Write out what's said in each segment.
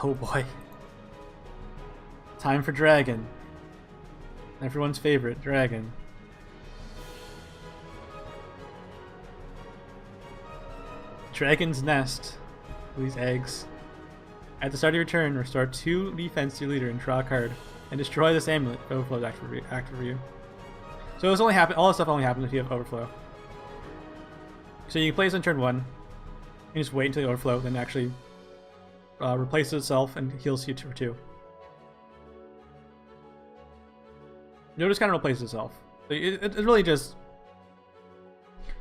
Oh boy. Time for Dragon. Everyone's favorite, Dragon. Dragon's Nest. These eggs. At the start of your turn, restore 2 defense to your leader and draw a card. And destroy this amulet. Overflow is active for you. So this only happen. All this stuff only happens if you have overflow. So you can play this on turn 1. And just wait until you overflow, then actually replaces itself and heals you for 2. Notice kind of replaces itself. So it's really just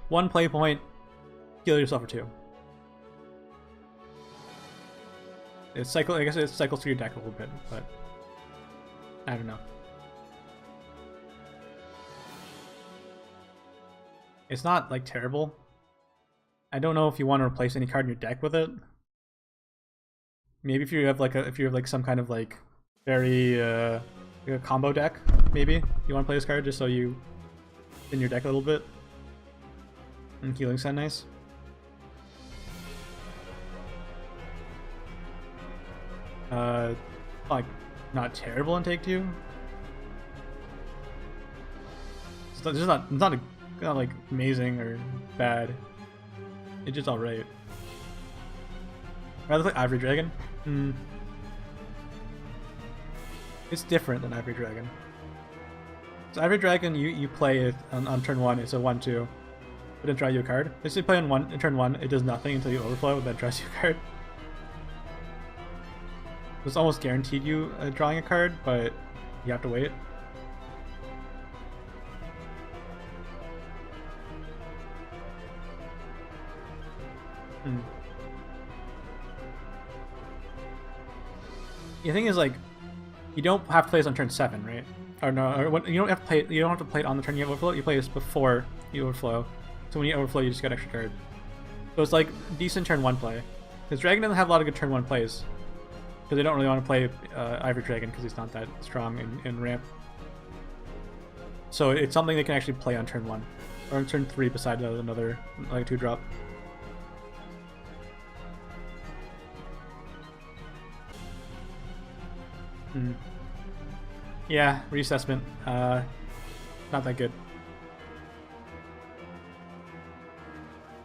1 play point, heal yourself for 2. I guess it cycles through your deck a little bit, but I don't know. It's not like terrible. I don't know if you want to replace any card in your deck with it. Maybe if you have like some kind of like very like a combo deck, maybe you want to play this card just so you in your deck a little bit. And healing sound nice. Like not terrible in take 2. It's not like amazing or bad. It's just alright. Rather play Ivory Dragon. It's different than Ivory Dragon. So Ivory Dragon, you play it on turn 1. It's a 1/2, but then draw you a card. If you play on turn 1, it does nothing until you overflow, then draws you a card. It's almost guaranteed you drawing a card, but you have to wait. The thing is, like, you don't have to play this on turn 7, right? Or no, or you don't have to play. You don't have to play it on the turn you overflow. You play this before you overflow. So when you overflow, you just get an extra card. So it's like decent turn 1 play. Because Dragon doesn't have a lot of good turn 1 plays. Because they don't really want to play Ivory Dragon because he's not that strong in ramp. So it's something they can actually play on turn 1. Or on turn 3 beside another like 2-drop. Yeah, reassessment. Not that good.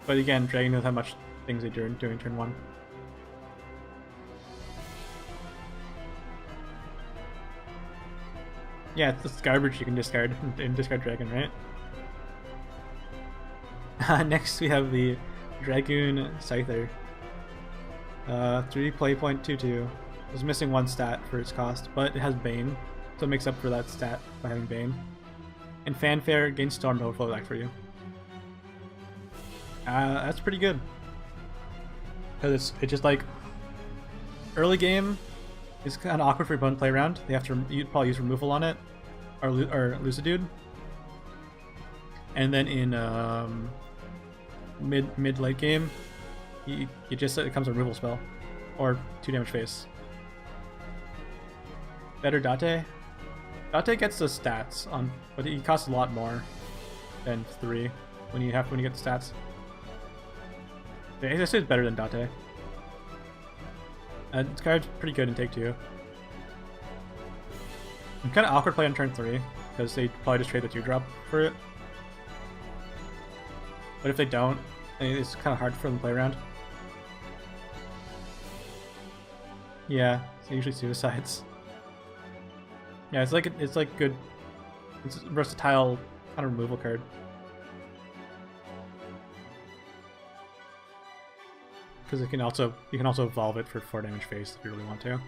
But again, Dragon doesn't have much things they do during turn 1. Yeah, it's just garbage you can discard and discard Dragon, right? Next we have the Dragoon Scyther. 3 play point 2/2. It's missing 1 stat for its cost, but it has Bane, so it makes up for that stat by having Bane. And Fanfare gains Storm to overflow back for you. That's pretty good. Because it's just like early game. It's kind of awkward for your opponent to play around. They have to you'd probably use removal on it, or lose a dude. And then in mid late game, it becomes a removal spell, or 2 damage face. Better Date. Date gets the stats on, but he costs a lot more than 3 when you get the stats. Yeah, this is better than Date. This card's pretty good in take 2. I'm kind of awkward to play on turn 3 because they probably just trade the 2-drop for it. But if they don't, it's kind of hard for them to play around. Yeah, it's usually suicides. Yeah, it's like good. It's a versatile kind of removal card. Because you can also evolve it for 4 damage face if you really want to.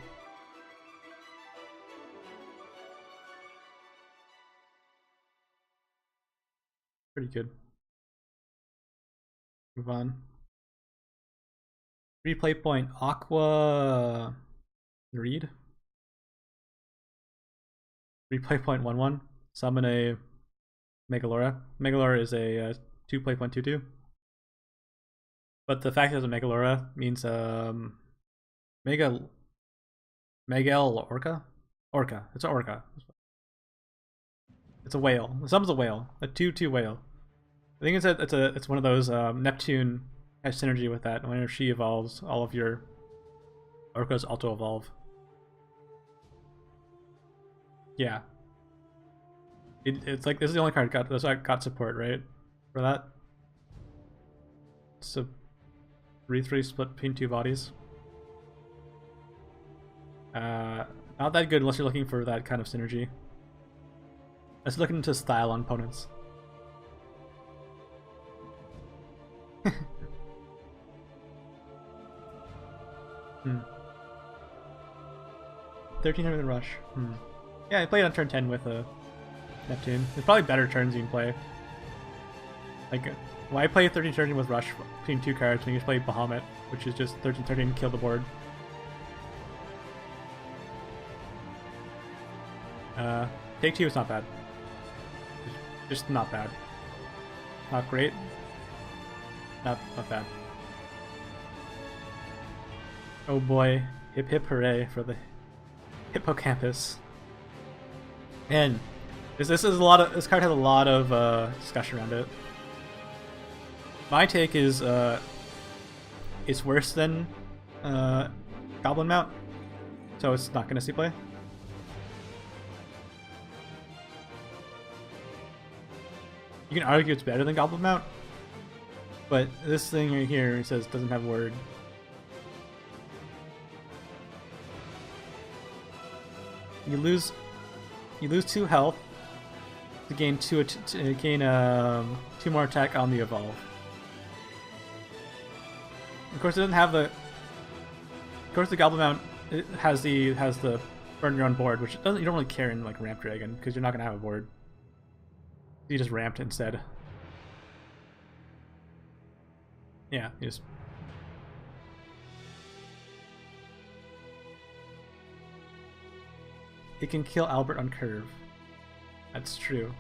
Pretty good. Move on. Replay point Aqua Reed. Replay point 1/1. Summon a Mega-orca. Mega-orca is a 2 play point 2/2. But the fact that it's a Mega-orca means Mega-orca? Orca. It's an orca. It's a whale. The summons a whale. A 2/2 whale. I think it's one of those Neptune has synergy with that. Whenever she evolves, all of your Orcas auto evolve. Yeah. It's like this is the only card that's why I got support, right? For that. So 3/3 split between two bodies. Not that good unless you're looking for that kind of synergy. Let's look into style on opponents. Hmm. 1300 rush. Yeah, I played on turn 10 with Neptune. There's probably better turns you can play. Like, why play 13-13 with rush between two cards when you just play Bahamut, which is just 13-13 kill the board? Take 2 is not bad. Just not bad. Not great. Not bad. Oh boy, hip hip hooray for the Hippocampus. And this card has a lot of discussion around it. My take is it's worse than Goblinmount, so it's not gonna see play. You can argue it's better than Goblinmount, but this thing right here says doesn't have word. You lose 2 health to gain 2 more attack on the evolve. Of course, it doesn't have the. Of course, the Goblinmount has the burn your own board, which doesn't. You don't really care in like Ramp Dragon because you're not gonna have a board. You just ramped instead. Yeah, you just. It can kill Albert on curve. That's true.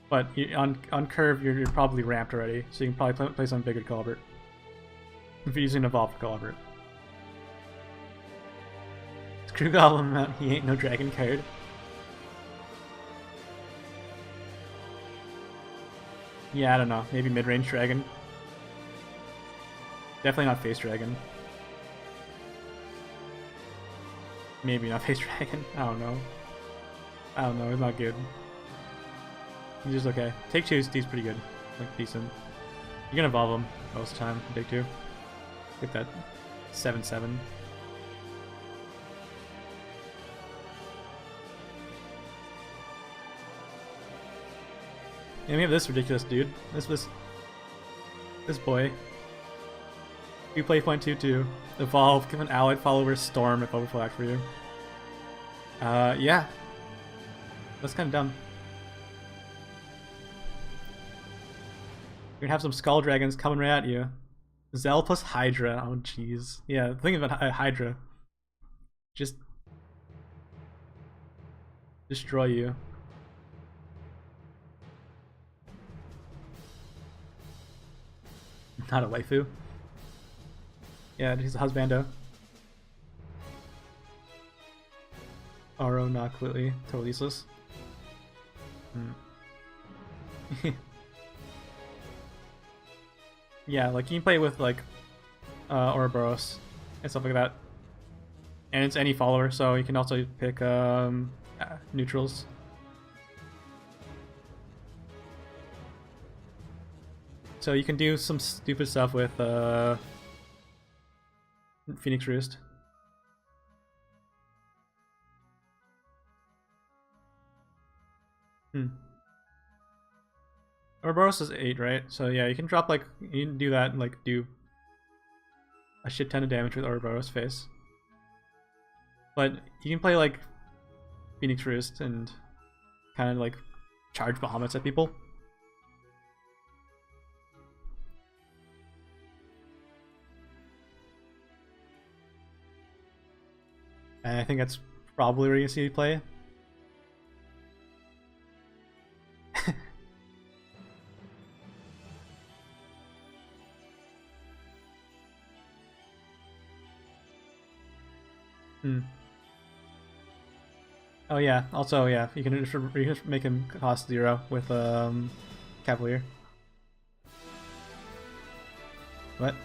But on curve, you're probably ramped already, so you can probably play something bigger to kill Albert. If you're using an evolve to kill Albert. Screw Goblinmount, he ain't no dragon card. Yeah, I don't know. Maybe mid-range dragon. Definitely not face dragon. Maybe not face dragon. I don't know. It's not good. He's just okay. Take 2 is pretty good. Like, decent. You're gonna evolve him most of the time. Take 2. Get that 7/7. And we have this ridiculous dude. This boy. We play 0.22. Evolve, give an allied follower Storm if overflow act for you. Yeah. That's kind of dumb. You're gonna have some Skull Dragons coming right at you. Zell plus Hydra. Oh jeez. Yeah, think about Hydra. Just destroy you. Not a waifu. Yeah, he's a husbando. Oro, not completely. Totally useless. Yeah, like you can play with like Ouroboros and stuff like that. And it's any follower, so you can also pick neutrals. So you can do some stupid stuff with Phoenix Roost. Ouroboros is 8, right? So yeah, you can drop like, you can do that and like do a shit ton of damage with Ouroboros face. But you can play like Phoenix Roost and kind of like charge Bahamuts at people. And I think that's probably where you see you play. Oh yeah, also yeah, you can just make him cost 0 with Cavalier. What?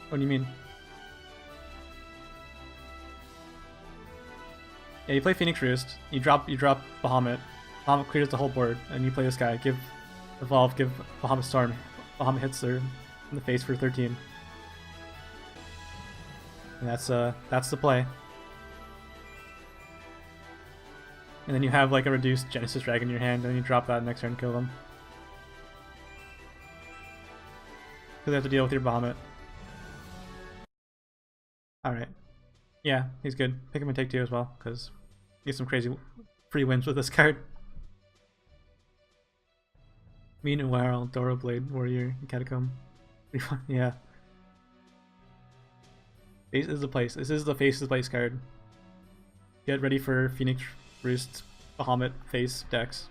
What do you mean? Yeah, you play Phoenix Roost. You drop Bahamut. Bahamut clears the whole board, and you play this guy. Give Evolve. Give Bahamut Storm. Bahamut hits her in the face for 13. And that's the play. And then you have like a reduced Genesis Dragon in your hand, and then you drop that next turn and kill them. Because they have to deal with your Bahamut. Alright. Yeah, he's good. Pick him and take 2 as well, because you get some crazy free wins with this card. Meanwhile, Doro Blade, Warrior, Catacomb. Yeah. Face is the place. This is the face of the place card. Get ready for Phoenix Roost, Bahamut, face, decks.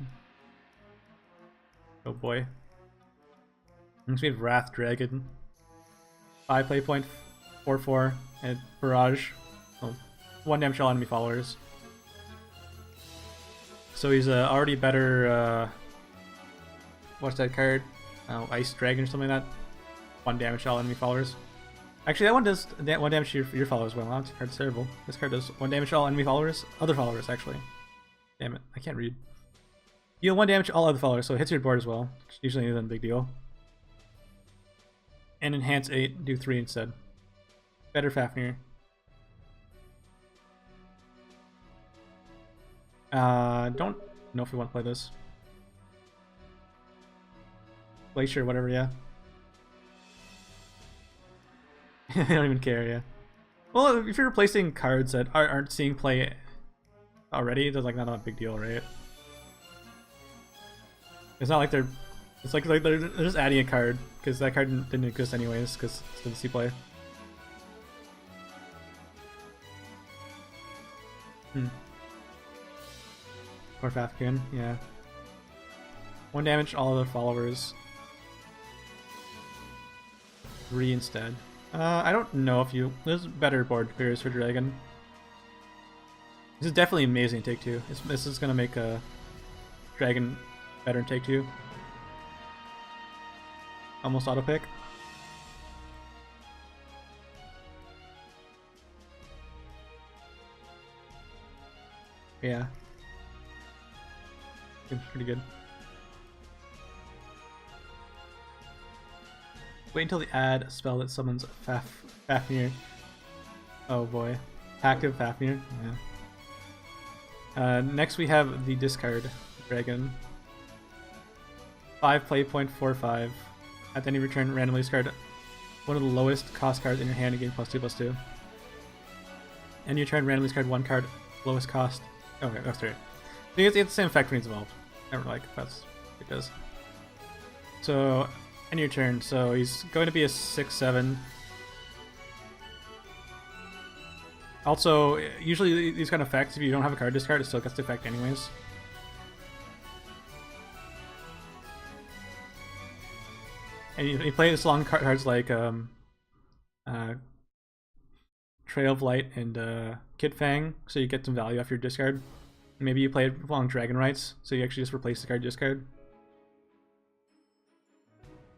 Oh boy. Next we have Wrath Dragon. 5 play point, 4/4, and Barrage. Oh, 1 damage to all enemy followers. So he's already better. What's that card? Oh, Ice Dragon or something like that. 1 damage to all enemy followers. Actually, that one does 1 damage to your followers as well. That card's terrible. This card does 1 damage to all enemy followers. Other followers, actually. Damn it, I can't read. You deal 1 damage to all other followers, so it hits your board as well. Which usually isn't a big deal. And enhance 8, do 3 instead. Better Fafnir. Don't know if we want to play this. Glacier, whatever, yeah. I don't even care, yeah. Well, if you're replacing cards that aren't seeing play already, that's like not a big deal, right? It's not like they're... It's like they're just adding a card, because that card didn't exist anyways, because it didn't see play. Or Fafkin, yeah. 1 damage, all other followers. 3 instead. I don't know if you... There's better board clears for Dragon. This is definitely amazing in Take 2. This is gonna make a Dragon better in Take 2. Almost auto pick. Yeah. Seems pretty good. Wait until they add a spell that summons Fafnir. Oh boy. Active Fafnir, yeah. Next we have the discard Dragon. 5 play point, 4/5. At the end of your turn, randomly discard one of the lowest cost cards in your hand and gain +2/+2. And your turn, randomly discard 1 card, lowest cost. Okay, that's right. It's the same effect when he's evolved. Never like that's what it does. So, end your turn. So he's going to be a 6/7. Also, usually these kind of effects, if you don't have a card discard, it still gets the effect anyways. And you play this long cards like Trail of Light and Kid Fang, so you get some value off your discard. Maybe you play it along Dragon Rights, so you actually just replace the card discard.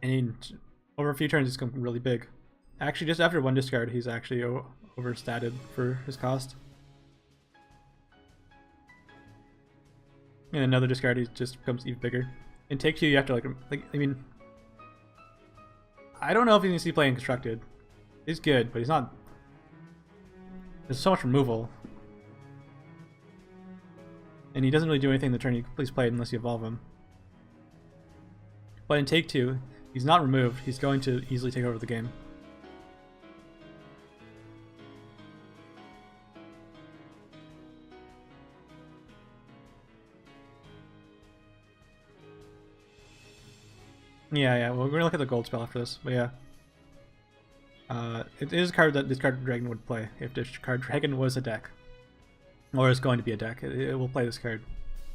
And over a few turns, it's become really big. Actually, just after 1 discard, he's actually overstated for his cost. And another discard, he just becomes even bigger. In Take 2, you have to I mean, I don't know if he needs to be playing Constructed. He's good, but he's not. There's so much removal. And he doesn't really do anything the turn he's played unless you evolve him. But in Take 2, he's not removed. He's going to easily take over the game. Yeah, well, we're gonna look at the gold spell after this, but yeah. It is a card that Discard Dragon would play if Discard Dragon was a deck. Or is going to be a deck. It will play this card,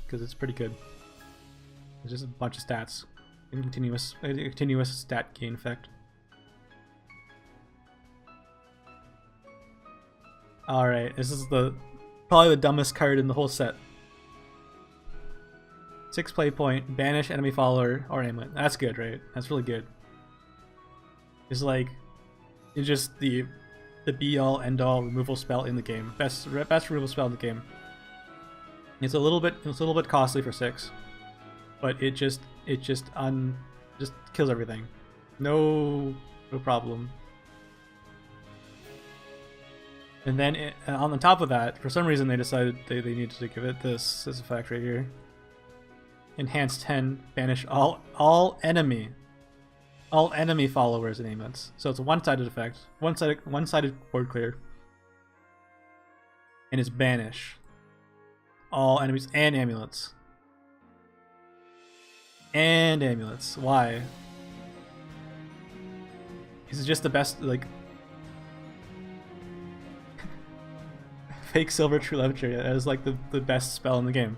because it's pretty good. It's just a bunch of stats. And continuous stat gain effect. Alright, this is probably the dumbest card in the whole set. 6 play point, banish enemy follower or amulet. That's good, right? That's really good. It's like, it's just the be all end all removal spell in the game. Best removal spell in the game. It's a little bit costly for 6, but it just kills everything. No problem. And then on the top of that, for some reason they decided they needed to give it this effect right here. Enhance 10, banish all enemy followers and amulets. So it's a one-sided effect, one-sided board clear, and it's banish all enemies and amulets. And amulets. Why? This is just the best, like. Fake silver true leviture is like the best spell in the game.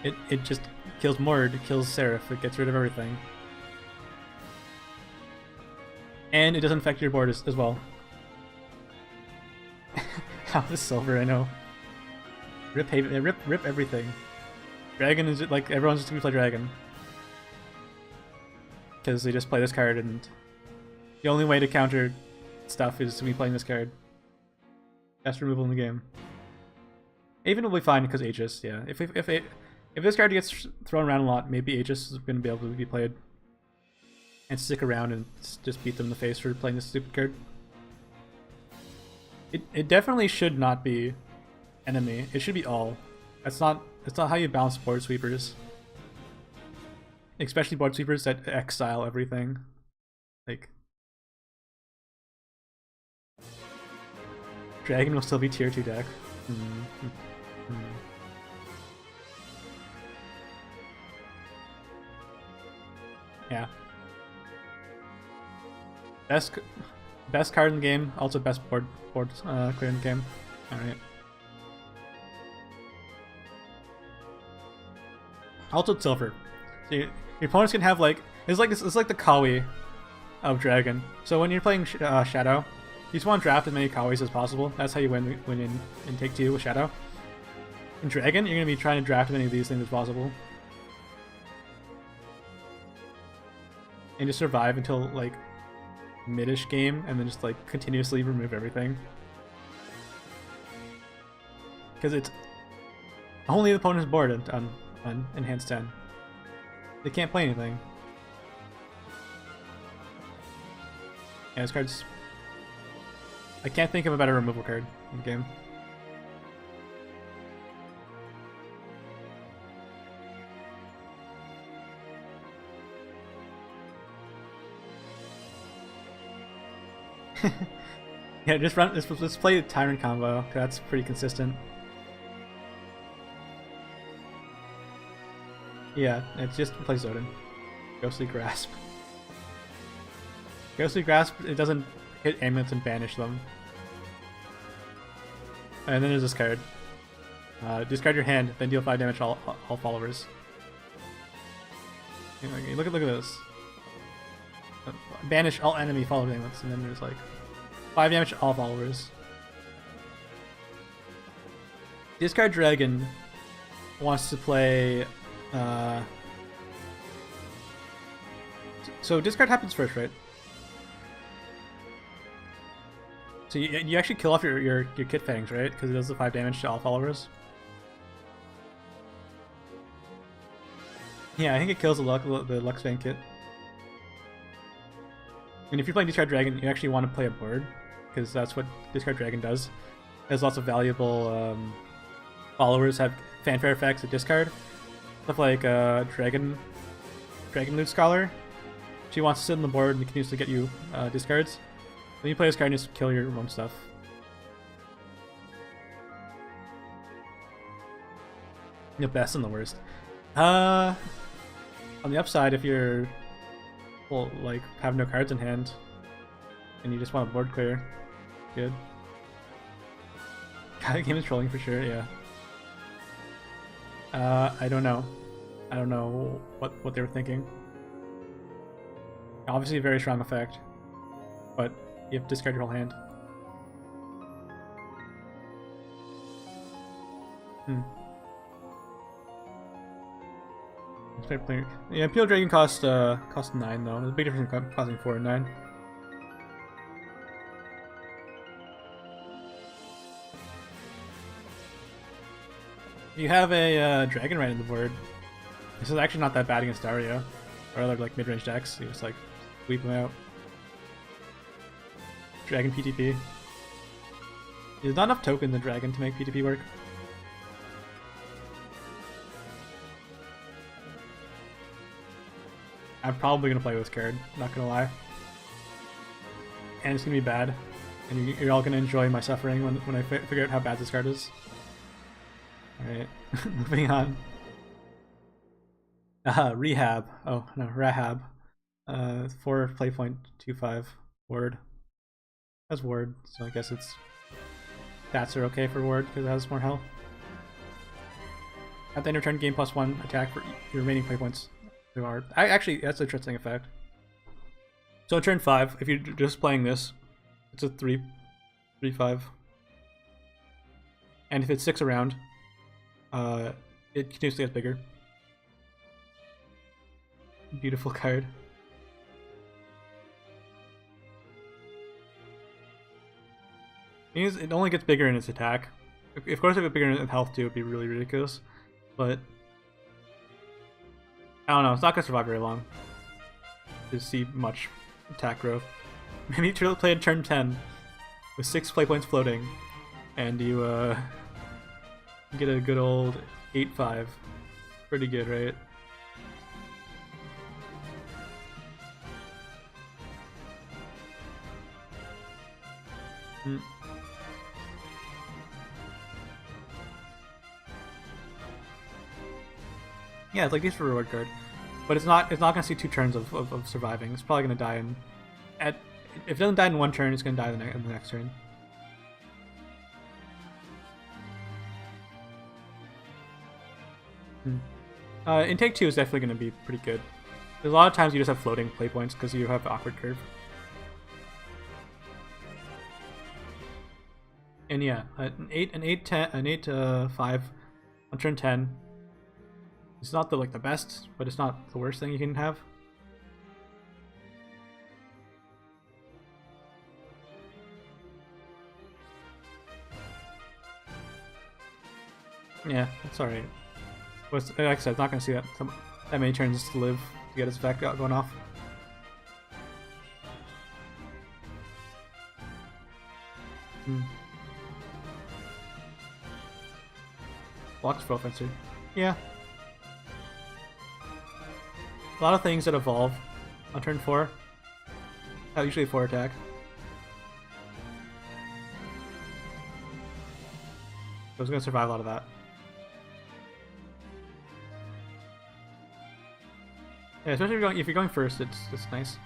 It just kills Mord, it kills Seraph, it gets rid of everything. And it doesn't affect your board as well. How is silver, I know. Rip everything. Dragon is like, everyone's just gonna play Dragon. Because they just play this card, and the only way to counter stuff is to be playing this card. Best removal in the game. Aven will be fine because Aegis, yeah. If this card gets thrown around a lot, maybe Aegis is going to be able to be played. And stick around and just beat them in the face for playing this stupid card. It definitely should not be enemy. It should be all. That's not how you balance board sweepers. Especially board sweepers that exile everything. Like, Dragon will still be tier 2 deck. Yeah. Best card in the game, also best board clear in the game. Alright. Also silver. So your opponents can have like it's like the Kawi of Dragon. So when you're playing Shadow, you just want to draft as many Kawis as possible. That's how you win in Take 2 with Shadow. In Dragon, you're going to be trying to draft as many of these things as possible. And just survive until, like, mid-ish game, and then just, like, continuously remove everything. Because it's only the opponent's board on Enhanced 10. They can't play anything. Yeah, this card's... I can't think of a better removal card in the game. Yeah, let's play the Tyrant combo. That's pretty consistent. Yeah, it's just play Zodin. Ghostly Grasp. Ghostly Grasp, it doesn't hit amulets and banish them. And then there's this card. Discard your hand, then deal 5 damage to all followers. Look at this. Banish all enemy follower amulets, and then there's like 5 damage to all followers. Discard Dragon wants to play. So discard happens first, right? So you actually kill off your Kit Fangs, right? Because it does the 5 damage to all followers. Yeah, I think it kills the Lux Fang Kit. And if you're playing Discard Dragon, you actually want to play a board, because that's what Discard Dragon does. It has lots of valuable followers, have fanfare effects at discard. Stuff like Dragon Loot Scholar. She wants to sit on the board and continues to get you discards. Then you play this card and just kill your own stuff. The best and the worst. On the upside, if you're like have no cards in hand and you just want a board clear, good. God, the game is trolling for sure. Yeah. I don't know. I don't know what they were thinking. Obviously, a very strong effect, but you have to discard your whole hand. Yeah, Imperial Dragon cost 9 though. There's a big difference in costing 4 and 9. You have a dragon right in the board. This is actually not that bad against Dario or other like mid-range decks. You just like sweep them out. Dragon PTP. There's not enough tokens in Dragon to make PTP work. I'm probably gonna play with this card, not gonna lie. And it's gonna be bad. And you're all gonna enjoy my suffering when I figure out how bad this card is. Alright, moving on. Rehab. Oh, no, Rahab. 4 play point 2/5. Ward. Has Ward, so I guess its stats are okay for Ward because it has more health. At the end of turn, gain +1 attack for your remaining play points. Actually, that's an interesting effect. So on turn 5, if you're just playing this, it's a 3/5. And if it's 6 around, it continuously gets bigger. Beautiful card. It only gets bigger in its attack. Of course, if it bigger in health too, it'd be really ridiculous. But I don't know. It's not gonna survive very long to see much attack growth. Maybe you play in turn 10 with 6 play points floating, and you get a good old 8/5. Pretty good, right? Yeah, it's like this for reward card, but it's not gonna see 2 turns of surviving. It's probably gonna die if it doesn't die in 1 turn, it's gonna die in the next turn. In take 2 is definitely gonna be pretty good. There's a lot of times you just have floating play points because you have the awkward curve. And yeah, an 8/5 on turn 10. It's not the best, but it's not the worst thing you can have. Yeah, that's alright. Like I said, it's not going to see that many turns to live to get its effect going off. Blocks for offensive. Yeah. A lot of things that evolve on turn 4 have usually 4 attack. So it's going to survive a lot of that. Yeah, especially if you're going first, it's nice.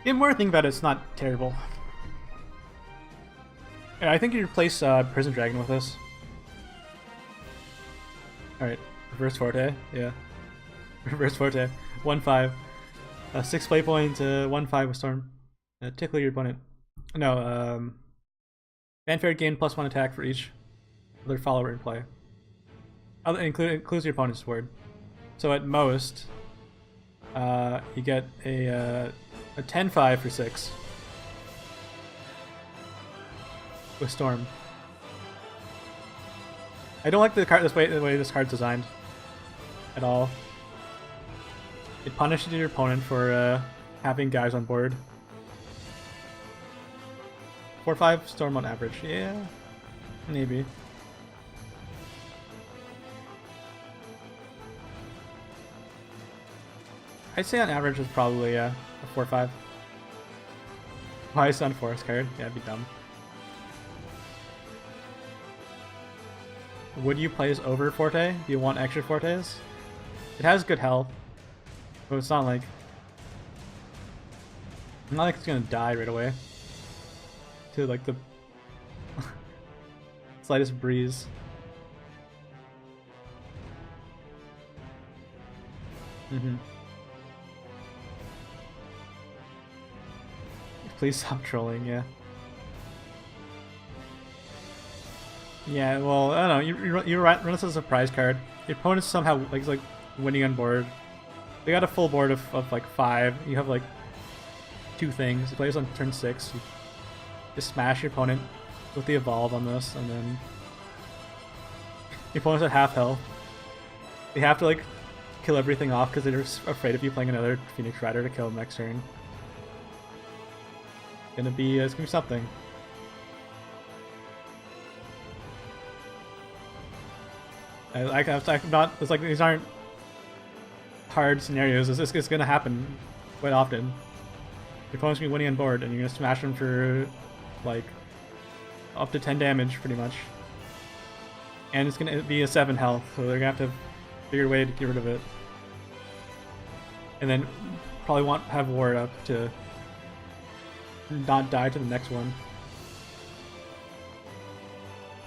The more I think about it, it's not terrible. Yeah, I think you replace Prison Dragon with this. Alright, Reverse Forte, yeah. Reverse Forte, 1/5. 6 play points, 1/5 with Storm. Tickle your opponent. No, Fanfare gain +1 attack for each other follower in play. Includes your opponent's word. So at most, you get a 10/5 for 6 with Storm. I don't like the way this card's designed at all. It punishes your opponent for having guys on board. 4/5 Storm on average. Yeah, maybe. I'd say on average is probably a 4/5. Why is on Forest card? Yeah, it'd be dumb. Would you play as over Forte? Do you want extra Fortes? It has good health, but it's not like it's gonna die right away to like the slightest breeze. Please stop trolling, yeah. Yeah, well, I don't know. You run this as a surprise card. Your opponent's somehow like winning on board. They got a full board of like 5. You have like 2 things. It plays on turn 6. You just smash your opponent with the evolve on this, and then your opponent's at half health. They have to like kill everything off because they're afraid of you playing another Phoenix Rider to kill them next turn. It's gonna be something. I'm not. It's like these aren't hard scenarios. It's gonna happen quite often. Your opponent's gonna be winning on board, and you're gonna smash them for like up to 10 damage, pretty much. And it's gonna be a 7 health, so they're gonna have to figure a way to get rid of it. And then probably have ward up to not die to the next one.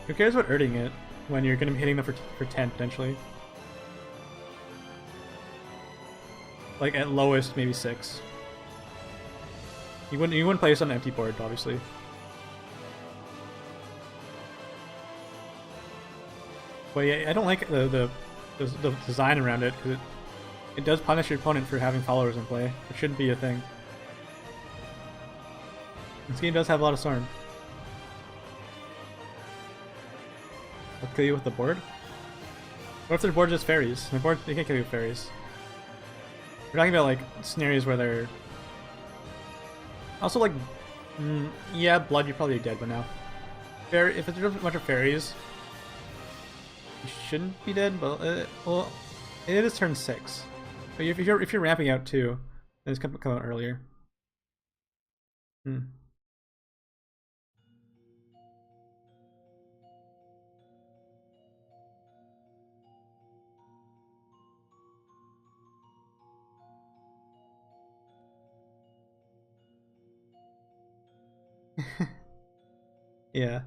Who cares about earning it when you're going to be hitting them for 10 potentially? Like at lowest maybe 6. You wouldn't play this on an empty board, obviously. But yeah, I don't like the design around it because it does punish your opponent for having followers in play. It shouldn't be a thing. This game does have a lot of Storm. I'll kill you with the board? What if their board just fairies? The board, they can't kill you with fairies. We're talking about like scenarios where they're also like, yeah, blood, you're probably dead by now. If it's a bunch of fairies, you shouldn't be dead, but well, it is turn 6. But if you're ramping out too, then it's come out earlier. Yeah,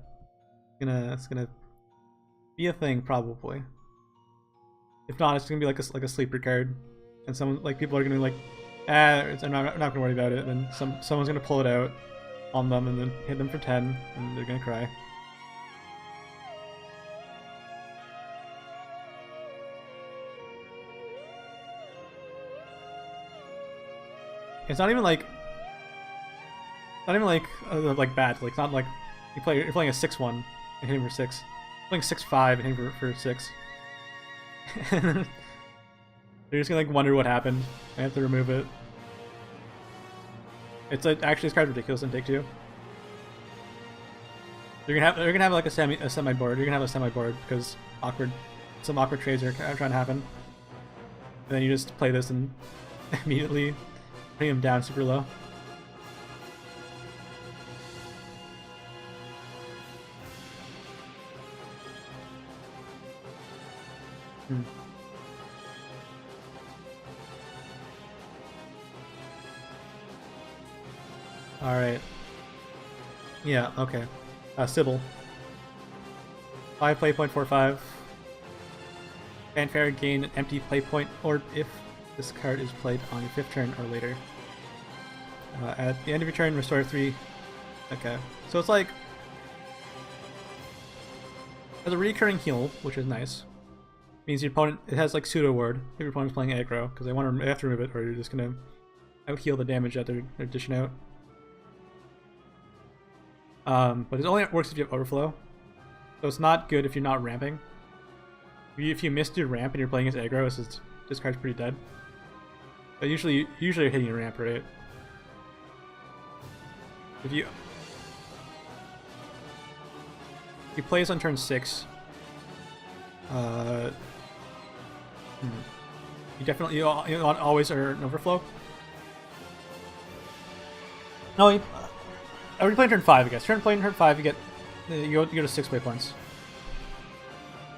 it's gonna be a thing probably. If not, it's gonna be like a sleeper card, and people are gonna be like, I'm not gonna worry about it. And someone's gonna pull it out on them and then hit them for 10, and they're gonna cry. It's not even like bad. Like, it's not like you're playing a 6-1 and hitting for 6. You're playing 6-5 and hitting for 6. You're just gonna like wonder what happened. I have to remove it. It's like, actually, this card's ridiculous in Take 2. They're gonna have like a semi board. You're gonna have a semi board because some awkward trades are trying to happen. And then you just play this and immediately bring him down super low. Alright. Yeah, okay. Sybil. 5 play point, 4/5. Fanfare, gain an empty play point, or if this card is played on your 5th turn or later. At the end of your turn, restore 3. Okay. So it's like... There's a recurring heal, which is nice. Means your opponent, it has like pseudo ward if your opponent's playing aggro, because they have to remove it, or you're just gonna out heal the damage that they're dishing out. But it only works if you have overflow, so it's not good if you're not ramping. If you missed your ramp and you're playing against aggro, this card's pretty dead. But usually you're hitting your ramp, right? If you play this on turn 6, you always are an overflow. No, I already played turn 5, I guess. Turn 5, you go to 6 play points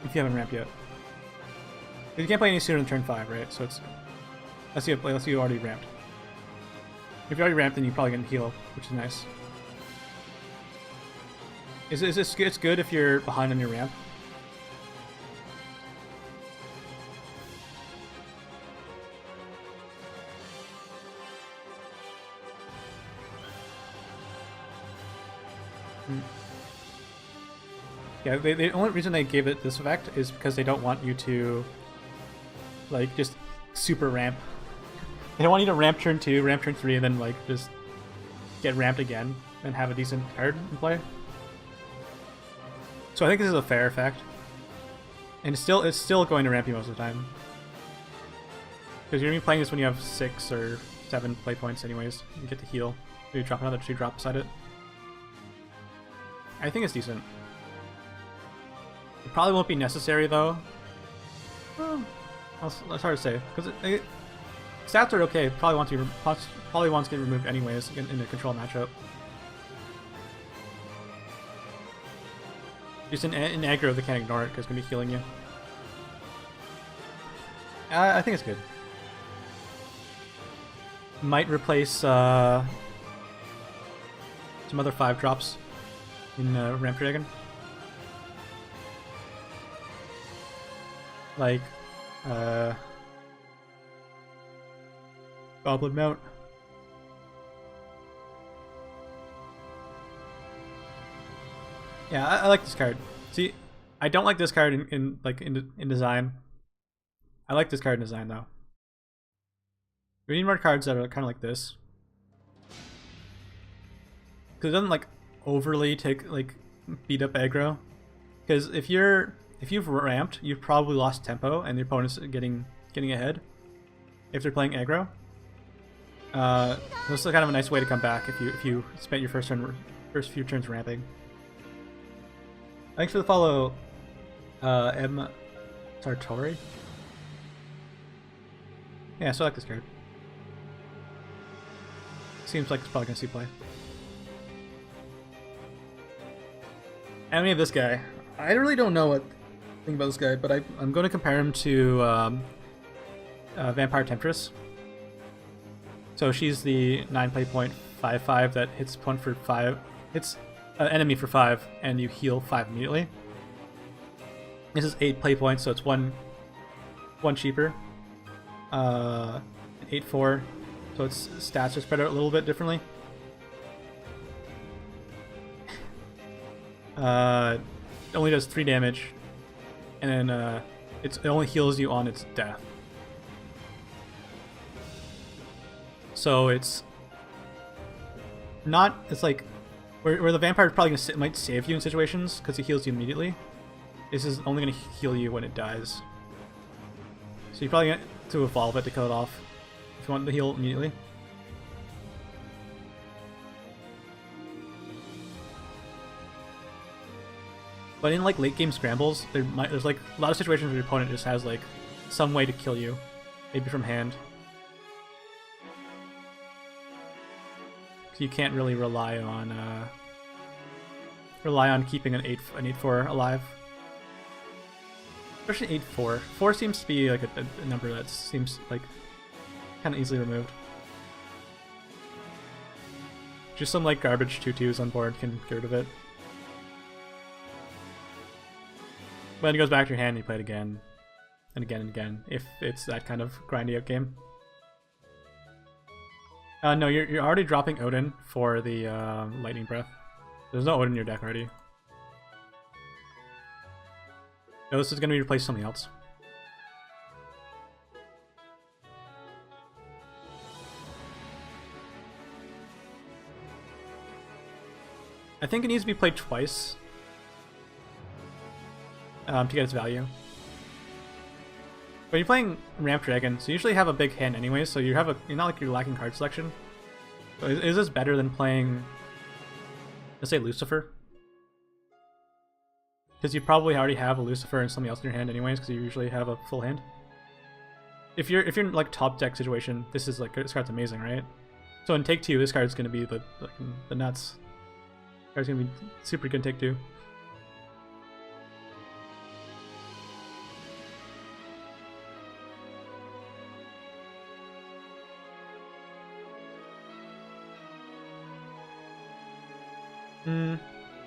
if you haven't ramped yet. You can't play any sooner than turn 5, right? So it's unless you already ramped. If you already ramped, then you probably get heal, which is nice. It's good if you're behind on your ramp. Yeah, the only reason they gave it this effect is because they don't want you to, like, just super ramp. They don't want you to ramp turn 2, ramp turn 3, and then, like, just get ramped again and have a decent card in play. So I think this is a fair effect. And it's still going to ramp you most of the time. Because you're going to be playing this when you have 6 or 7 play points anyways. You get to heal. You drop another 2 drop beside it. I think it's decent. It probably won't be necessary though. Well, that's hard to say because stats are okay. Probably wants to get removed anyways in a control matchup. Just in aggro, they can't ignore it because it's gonna be healing you. I think it's good. Might replace some other 5 drops in Ramp Dragon. Like Goblinmount. Yeah, I like this card. See, I don't like this card in design. I like this card in design though. We need more cards that are kind of like this, because it doesn't like overly beat up aggro. Because if you've ramped, you've probably lost tempo, and the opponent's getting ahead. If they're playing aggro, this is kind of a nice way to come back if you spent your first few turns ramping. Thanks for the follow, M. Sartori. Yeah, so I like this card. Seems like it's probably gonna see play. And we have this guy. I really don't know what thing about this guy, but I'm going to compare him to Vampire Temptress. So she's the 9 play point 5/5 that hits opponent for 5, hits enemy for 5, and you heal 5 immediately. This is 8 play points, so it's one cheaper. 8/4, so its stats are spread out a little bit differently. It only does 3 damage, and then it only heals you on its death. So it's not, it's like where the vampire is probably might save you in situations because he heals you immediately. This is only going to heal you when it dies. So you probably get to evolve it to kill it off if you want to heal immediately. But in like late game scrambles, there's like a lot of situations where your opponent just has like some way to kill you, maybe from hand. So you can't really rely on keeping an 8/4 alive. Especially 8/4. 4 seems to be like a number that seems like kind of easily removed. Just some like garbage 2/2s on board can get rid of it. When it goes back to your hand, you play it again and again and again, if it's that kind of grindy out game. No, you're already dropping Odin for the Lightning Breath. There's no Odin in your deck already. No, this is going to be replaced with something else. I think it needs to be played twice to get its value. But you're playing Ramp Dragon, so you usually have a big hand anyways, so you're not like you're lacking card selection. So is this better than playing, let's say, Lucifer? Because you probably already have a Lucifer and something else in your hand anyways, because you usually have a full hand. If you're in like top deck situation, this card's amazing, right? So in take 2, this card's gonna be the nuts. This card's gonna be super good in take 2.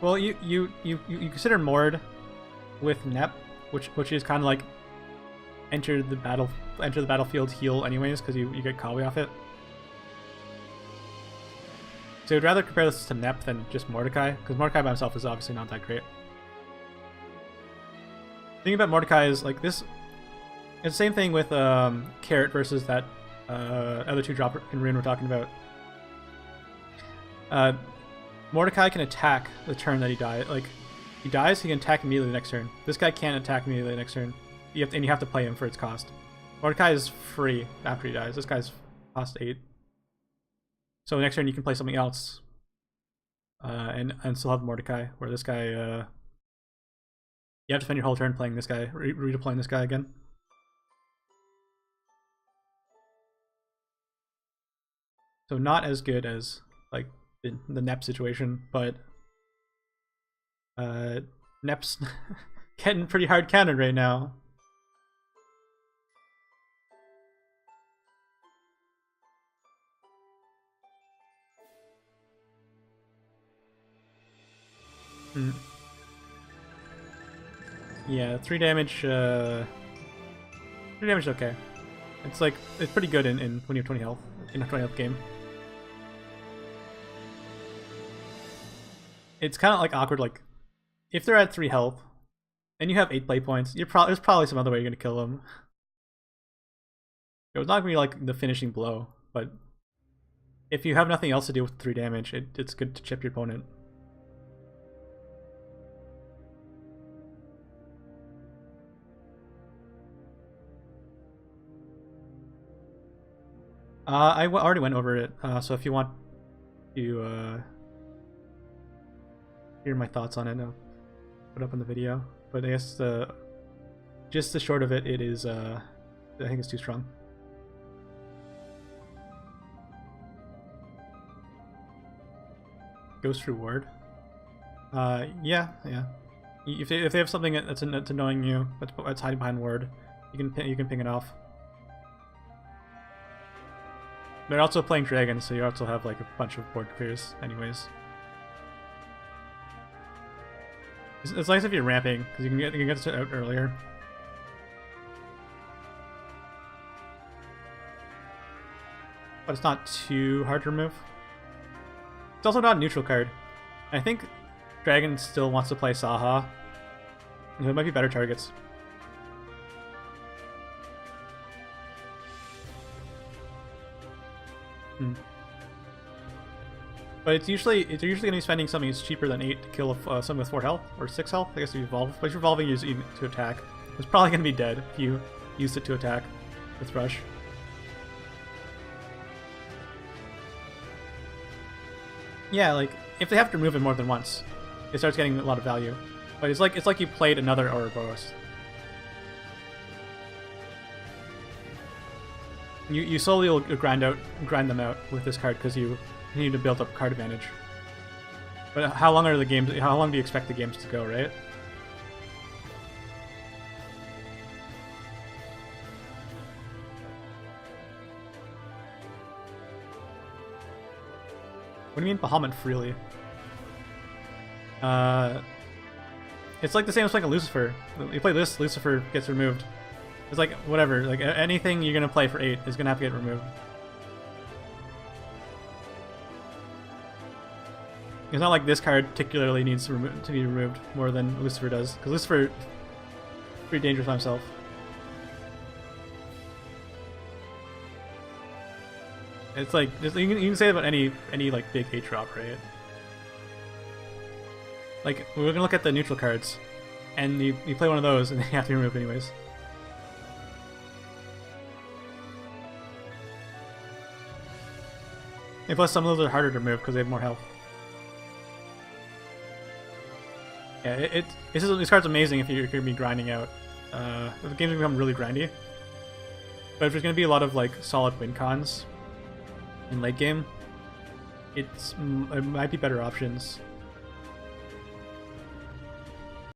Well, you consider Mord with Nep, which is kind of like enter the battlefield heal anyways, because you get Kawi off it. So I'd rather compare this to Nep than just Mordecai, because Mordecai by himself is obviously not that great. thing about Mordecai is like this. It's the same thing with Carrot versus that other 2-drop in Rune we're talking about. Mordecai can attack the turn that he dies. Like, he dies, he can attack immediately the next turn. This guy can't attack immediately the next turn. You have to play him for its cost. Mordecai is free after he dies. This guy's cost 8. So next turn you can play something else, and still have Mordecai. Where this guy, you have to spend your whole turn playing this guy, redeploying this guy again. So not as good as like the Nep situation, but Nep's getting pretty hard countered right now. Yeah, 3 damage. 3 damage is okay. It's like it's pretty good in when you have 20 health in a 20 health game. It's kind of like awkward. Like if they're at 3 health and you have 8 play points, there's probably some other way you're gonna kill them. It's not gonna be like the finishing blow, but if you have nothing else to do with 3 damage, it's good to chip your opponent. I already went over it, so if you want to hear my thoughts on it, I'll put up in the video. But I guess just the short of it, it is I think it's too strong. Ghost reward. Yeah. If they have something that's annoying you, that's hiding behind ward, you can ping it off. They're also playing Dragon, so you also have like a bunch of board clears anyways. It's nice if you're ramping, because you can get this out earlier. But it's not too hard to remove. It's also not a neutral card. I think Dragon still wants to play Saha. So it might be better targets. But it's usually going to be spending something that's cheaper than 8 to kill something with 4 health or 6 health. I guess if you evolve, but if you're evolving, you use it to attack. It's probably going to be dead if you used it to attack with Rush. Yeah, like if they have to remove it more than once, it starts getting a lot of value. But it's like you played another Ouroboros. You slowly will grind them out with this card because you need to build up card advantage. But how long do you expect the games to go, right? What do you mean Bahamut freely? It's like the same as playing a Lucifer. You play this, Lucifer gets removed. It's like, whatever, like anything you're gonna play for 8 is gonna have to get removed. It's not like this card particularly needs to be removed more than Lucifer does, because Lucifer is pretty dangerous by himself. It's like, you can say about any like big 8 drop, right? Like, we're gonna look at the neutral cards, and you play one of those, and they have to be removed anyways. And plus, some of those are harder to remove because they have more health. Yeah, this card's amazing if you're going to be grinding out. The game's become really grindy. But if there's going to be a lot of like solid win cons in late game, it might be better options.